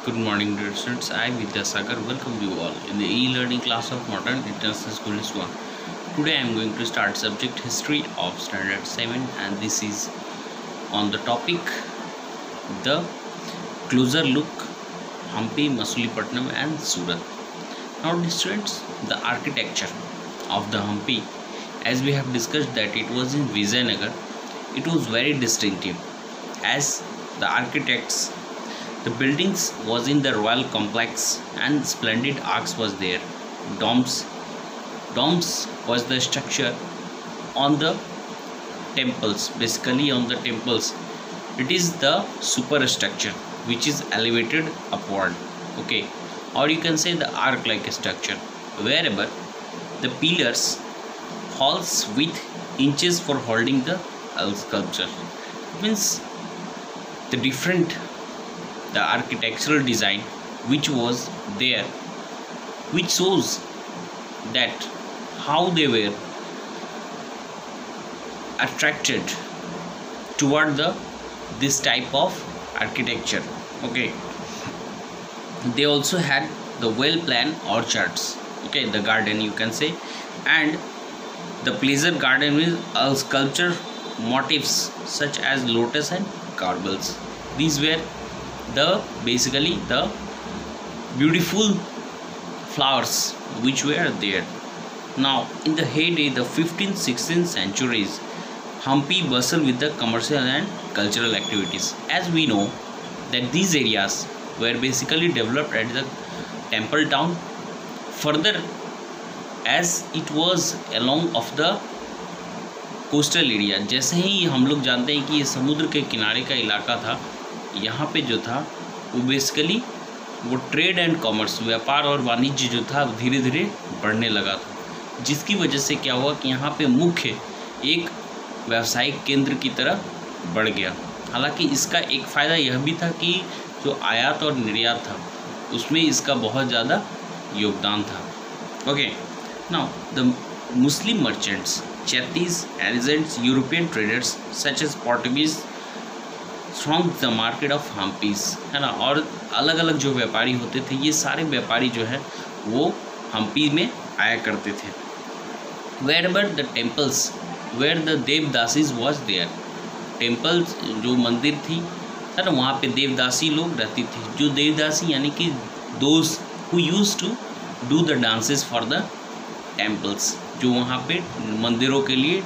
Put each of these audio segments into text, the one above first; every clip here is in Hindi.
Good morning, dear students. I, Vidyasagar, welcome you all in the e-learning class of Modern International School Iswa. Today I am going to start subject History of Standard 7, and this is on the topic the closer look Hampi, Masulipatanam and Surat. Now, dear students, the architecture of the Hampi, as we have discussed that it was in Vijayanagar, it was very distinctive as the architects. The buildings was in the royal complex and splendid arcs was there. Domes was the structure on the temples. Basically on the temples, it is the superstructure which is elevated upward. Okay, or you can say the arc-like structure, wherever the pillars falls with inches for holding the sculpture. It means the architectural design which was there, which shows that how they were attracted toward this type of architecture. Okay, they also had the well planned orchards, okay, the garden you can say, and the pleasure garden with sculpture motifs such as lotus and corbels. These were basically the beautiful flowers which were there. Now in the heyday, the 15th 16th centuries, Hampi bustled with the commercial and cultural activities. As we know that these areas were basically developed at the temple town, further as it was along of the coastal area. जैसे ही हम लोग जानते हैं कि ये समुद्र के किनारे का इलाका था, यहाँ पे जो था वो बेसिकली वो ट्रेड एंड कॉमर्स, व्यापार और वाणिज्य जो था धीरे धीरे बढ़ने लगा था, जिसकी वजह से क्या हुआ कि यहाँ पे मुख्य एक व्यावसायिक केंद्र की तरह बढ़ गया. हालांकि इसका एक फ़ायदा यह भी था कि जो आयात और निर्यात था उसमें इसका बहुत ज़्यादा योगदान था. Okay, now the Muslim merchants, Chettis, Aryans, European traders such as Portuguese thronged the market of Hampis, है ना. और अलग अलग जो व्यापारी होते थे, ये सारे व्यापारी जो है वो हम्पी में आया करते थे. Wherever the temples where the devadasis was there, temples जो मंदिर थी है ना, वहाँ पे देवदासी लोग रहती थी. जो देवदासी यानी कि those who used to do the dances for the temples, जो वहाँ पे मंदिरों के लिए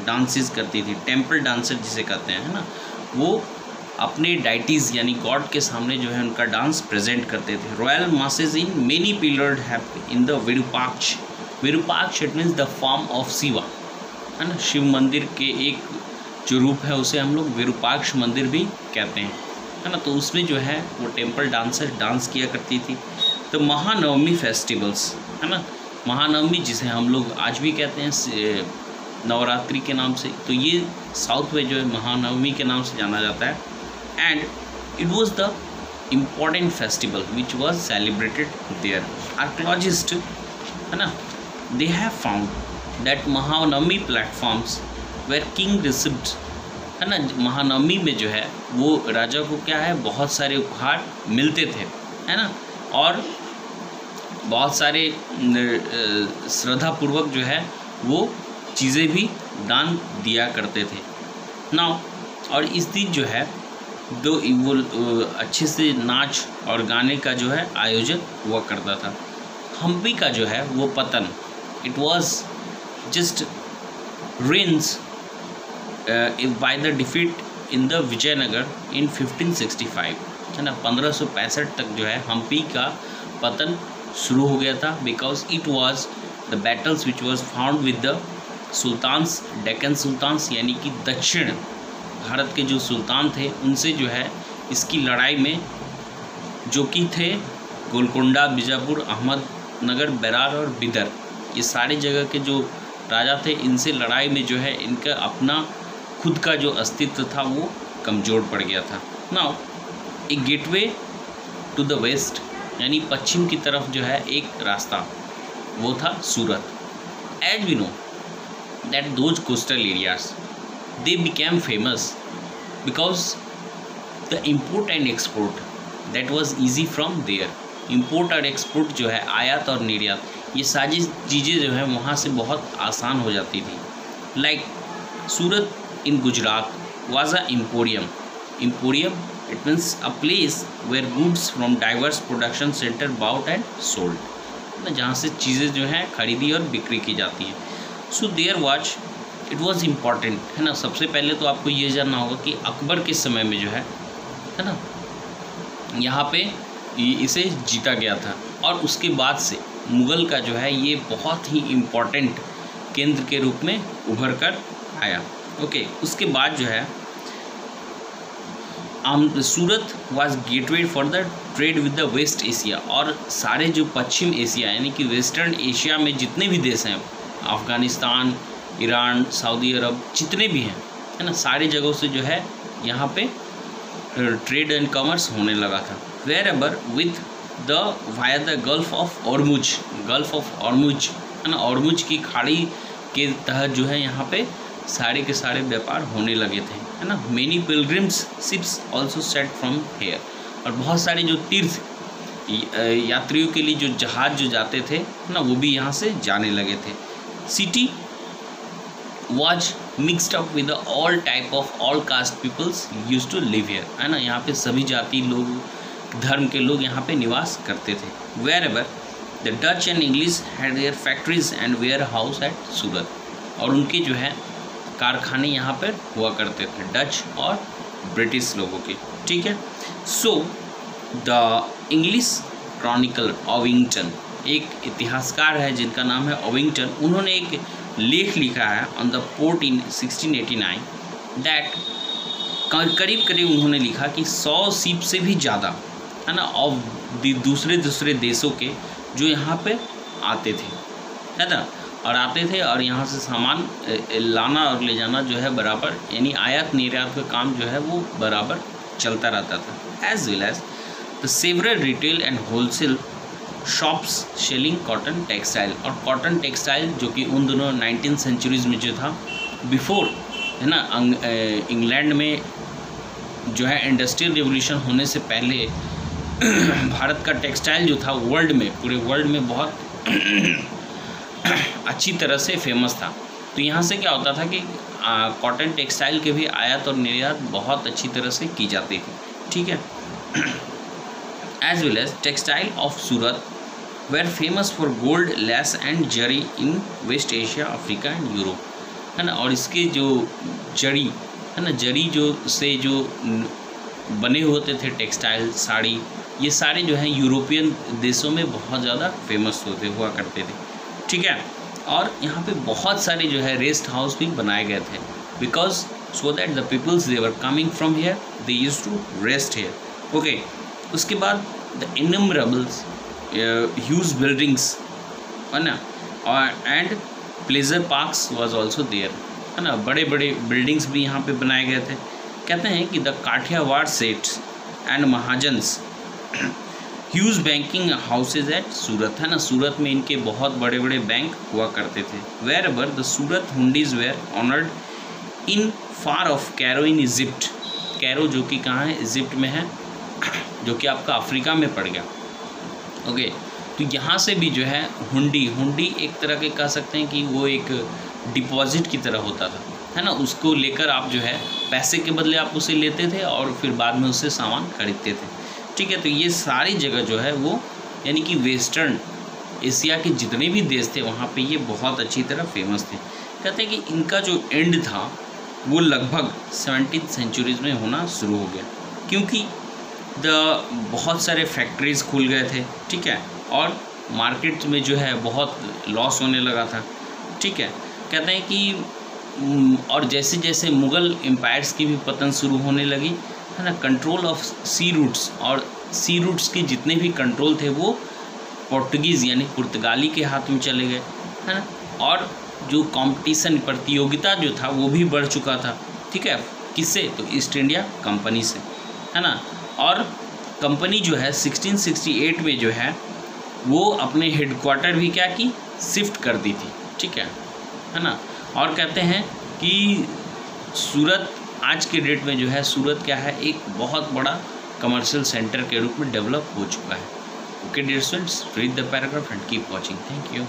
डांसेस करती थी, टेम्पल डांसर जिसे कहते हैं, है ना, वो अपने डाइटीज़ यानी गॉड के सामने जो है उनका डांस प्रेजेंट करते थे. Royal masses in many pillared have in the Virupaksha. Virupaksha it means the form of Shiva, है ना. शिव मंदिर के एक जो रूप है उसे हम लोग विरूपाक्ष मंदिर भी कहते हैं, है ना. तो उसमें जो है वो टेम्पल डांसर डांस किया करती थी. तो महानवमी फेस्टिवल्स, है ना, महानवमी जिसे हम लोग आज भी कहते हैं नवरात्रि के नाम से, तो ये साउथ में जो है महानवमी के नाम से जाना जाता है. And it was the important festival which was celebrated there. Archaeologist, है ना, they have found that Mahanavami platforms where king received, है ना. महानवमी में जो है वो राजा को क्या है बहुत सारे उपहार मिलते थे, है ना, और बहुत सारे श्रद्धापूर्वक जो है वो चीज़ें भी दान दिया करते थे. नाउ और इस दिन जो है वो अच्छे से नाच और गाने का जो है आयोजन हुआ करता था. हम्पी का जो है वो पतन, it was just rinse by the defeat in the Vijayanagara in 1565, है ना. 1565 तक जो है हम्पी का पतन शुरू हो गया था, because it was the battles which was found with the sultans, Deccan sultans यानी कि दक्षिण भारत के जो सुल्तान थे उनसे जो है इसकी लड़ाई में, जो कि थे गोलकोंडा, बीजापुर, अहमदनगर, बेरार और बिदर, ये सारे जगह के जो राजा थे, इनसे लड़ाई में जो है इनका अपना खुद का जो अस्तित्व था वो कमज़ोर पड़ गया था. Now a gateway to the west यानी पश्चिम की तरफ जो है एक रास्ता, वो था Surat. As we know that those coastal areas they became famous because the import and export that was easy from there. Import और एक्सपोर्ट जो है, आयात और निर्यात, ये सारी चीज़ें जो है वहाँ से बहुत आसान हो जाती थी। Like Surat in Gujarat was a emporium. Emporium it means a place where goods from diverse production centre bought and sold, जहाँ से चीज़ें जो हैं खरीदी और बिक्री की जाती हैं। So there was it was important, है ना। सबसे पहले तो आपको ये जानना होगा कि अकबर के समय में जो है ना, यहाँ पे इसे जीता गया था, और उसके बाद से मुग़ल का जो है ये बहुत ही इम्पॉर्टेंट केंद्र के रूप में उभर कर आया। ओके, उसके बाद जो है Surat was gateway for the trade with the West Asia, और सारे जो पश्चिम एशिया यानी कि वेस्टर्न एशिया में जितने भी देश हैं, अफ़गानिस्तान, ईरान, सऊदी अरब, जितने भी हैं, है ना, सारी जगहों से जो है यहाँ पे ट्रेड एंड कॉमर्स होने लगा था। Wherever with the via the Gulf of Ormuz, Gulf of Ormuz, है ना, ऑर्मुज की खाड़ी के तहत जो है यहाँ पे सारे के सारे व्यापार होने लगे थे, है ना। Many pilgrims ships also set from here, और बहुत सारे जो तीर्थ यात्रियों के लिए जो जहाज़ जो जाते थे ना, वो भी यहाँ से जाने लगे थे। City was mixed up with the all type of all caste peoples used to live here, है ना। यहाँ पे सभी जाति लोग, धर्म के लोग यहाँ पे निवास करते थे। Wherever the Dutch and English had their factories and warehouse at सूरत, और उनके जो है कारखाने यहाँ पर हुआ करते थे, डच और ब्रिटिश लोगों के, ठीक है। सो द इंग्लिश क्रॉनिकल ओविंगटन, एक इतिहासकार है जिनका नाम है ओविंगटन, उन्होंने एक लेख लिखा है on the port in 1689 that करीब करीब उन्होंने लिखा कि 100 शिप से भी ज़्यादा, है ना, और दूसरे देशों के जो यहाँ पे आते थे, है ना, और यहाँ से सामान लाना और ले जाना जो है बराबर, यानी आयात निर्यात का काम जो है वो बराबर चलता रहता था। As well as the several retail and wholesale shops selling cotton textile, और कॉटन टेक्सटाइल जो कि उन दोनों 19th सेंचुरीज़ में जो था, बिफोर, है ना, इंग्लैंड में जो है इंडस्ट्रियल रिवोल्यूशन होने से पहले भारत का टेक्सटाइल जो था वर्ल्ड में, पूरे वर्ल्ड में बहुत अच्छी तरह से फेमस था। तो यहाँ से क्या होता था कि कॉटन टेक्सटाइल के भी आयात और निर्यात बहुत अच्छी तरह से की जाती थी, ठीक है। As well as textile of Surat were famous for gold lace and zari in West Asia, Africa and Europe, है ना। और इसके जो जरी, है ना, जरी जो से जो बने होते थे टेक्सटाइल, साड़ी, ये सारे जो हैं यूरोपियन देशों में बहुत ज़्यादा फेमस हुआ करते थे, ठीक है। और यहाँ पे बहुत सारे जो है रेस्ट हाउस भी बनाए गए थे, because so that the peoples they were coming from here they used to rest here, okay. उसके बाद द इनमरेबल्स ह्यूज बिल्डिंग्स, है ना, और and pleasure parks was also there, है ना, बड़े बड़े बिल्डिंग्स भी यहाँ पे बनाए गए थे। कहते हैं कि the Kathiawar seths and mahajans huge banking houses at Surat, है ना, सूरत में इनके बहुत बड़े बड़े बैंक हुआ करते थे। Wherever the Surat hundis were honoured in far off Cairo in Egypt, Cairo जो कि कहाँ है, इजिप्ट में है, जो कि आपका अफ्रीका में पड़ गया, ओके। तो यहाँ से भी जो है हुंडी एक तरह के कह सकते हैं कि वो एक डिपॉजिट की तरह होता था, है ना, उसको लेकर आप जो है पैसे के बदले आप उसे लेते थे और फिर बाद में उससे सामान खरीदते थे, ठीक है। तो ये सारी जगह जो है वो यानी कि वेस्टर्न एशिया के जितने भी देश थे वहाँ पे ये बहुत अच्छी तरह फेमस थे। कहते हैं कि इनका जो एंड था वो लगभग 17th सेंचुरीज़ में होना शुरू हो गया, क्योंकि बहुत सारे फैक्ट्रीज़ खुल गए थे, ठीक है, और मार्केट में जो है बहुत लॉस होने लगा था, ठीक है। कहते हैं कि और जैसे जैसे मुग़ल एम्पायर्स की भी पतन शुरू होने लगी, है ना, कंट्रोल ऑफ सी रूट्स, और सी रूट्स के जितने भी कंट्रोल थे वो पोर्टुगीज़ यानी पुर्तगाली के हाथ में चले गए, है ना। और जो कंपटीशन प्रतियोगिता जो था वो भी बढ़ चुका था, ठीक है, किससे, तो ईस्ट इंडिया कंपनी से, है ना। और कंपनी जो है 1668 में जो है वो अपने हेडक्वार्टर भी क्या की, शिफ्ट कर दी थी, ठीक है ना। और कहते हैं कि सूरत आज के डेट में जो है सूरत क्या है, एक बहुत बड़ा कमर्शियल सेंटर के रूप में डेवलप हो चुका है। Okay dear students, read the paragraph and keep watching. Thank you.